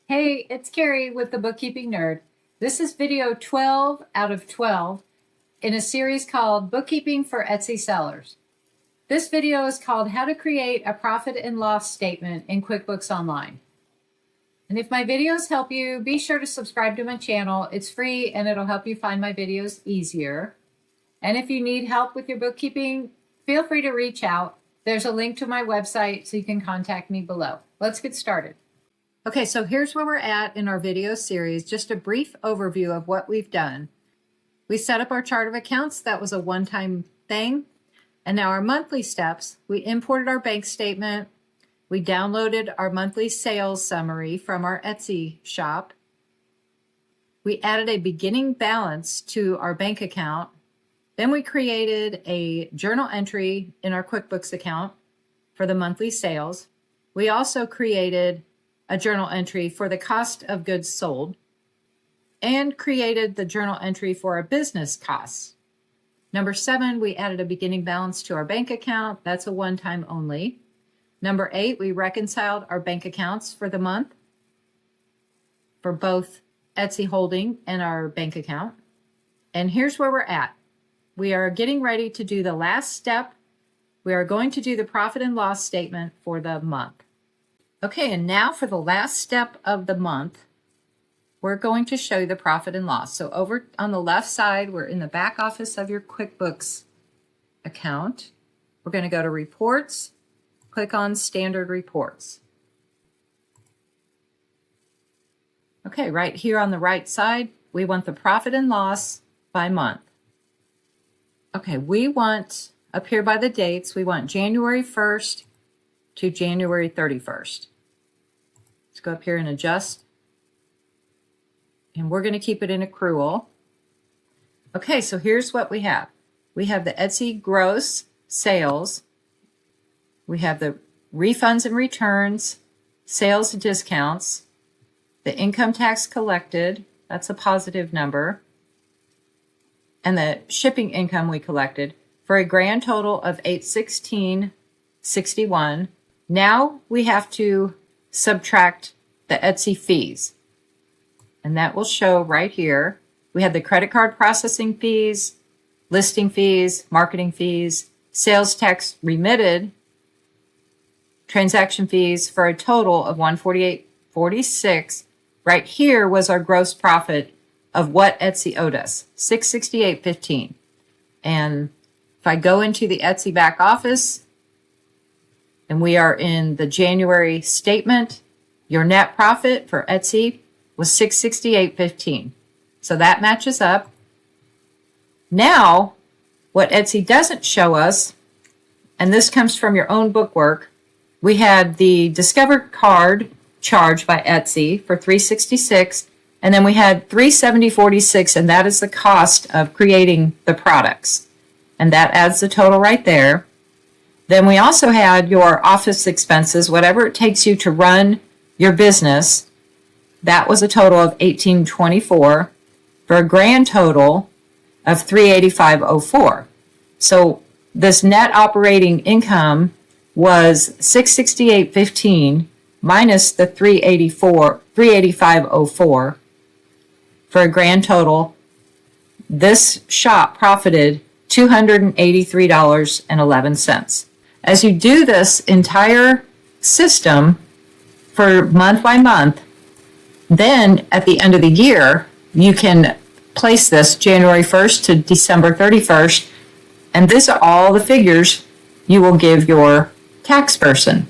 Hey, it's Karie with the Bookkeeping Nerd. This is video 12 out of 12 in a series called Bookkeeping for Etsy Sellers. This video is called How to Create a Profit and Loss Statement in QuickBooks Online. And if my videos help you, be sure to subscribe to my channel. It's free and it'll help you find my videos easier. And if you need help with your bookkeeping, feel free to reach out. There's a link to my website so you can contact me below. Let's get started. Okay, so here's where we're at in our video series. Just a brief overview of what we've done. We set up our chart of accounts. That was a one-time thing. And now our monthly steps. We imported our bank statement. We downloaded our monthly sales summary from our Etsy shop. We added a beginning balance to our bank account. Then we created a journal entry in our QuickBooks account for the monthly sales. We also created a journal entry for the cost of goods sold and created the journal entry for our business costs. Number 7, we added a beginning balance to our bank account. That's a one-time only. Number 8, we reconciled our bank accounts for the month for both Etsy Holding and our bank account. And here's where we're at. We are getting ready to do the last step. We are going to do the profit and loss statement for the month. Okay, and now for the last step of the month, we're going to show you the profit and loss. So over on the left side, we're in the back office of your QuickBooks account. We're going to go to Reports, click on Standard Reports. Okay, right here on the right side, we want the profit and loss by month. Okay, we want, up here by the dates, we want January 1st to January 31st. Let's go up here and adjust. And we're going to keep it in accrual. Okay, so here's what we have. We have the Etsy gross sales. We have the refunds and returns, sales and discounts, the income tax collected, that's a positive number, and the shipping income we collected for a grand total of $816.61. Now we have to subtract the Etsy fees, and that will show right here. We have the credit card processing fees, listing fees, marketing fees, sales tax remitted, transaction fees for a total of $148.46. Right here was our gross profit of what Etsy owed us, $668.15. And if I go into the Etsy back office, and we are in the January statement, your net profit for Etsy was $668.15. So that matches up. Now, what Etsy doesn't show us, and this comes from your own bookwork, we had the Discover card charged by Etsy for $366, and then we had $370.46, and that is the cost of creating the products. And that adds the total right there. Then we also had your office expenses, whatever it takes you to run your business. That was a total of $1824 for a grand total of $385.04. So this net operating income was $668.15 minus the $385.04 for a grand total. This shop profited $283.11. As you do this entire system for month by month, then at the end of the year, you can place this January 1st to December 31st, and these are all the figures you will give your tax person.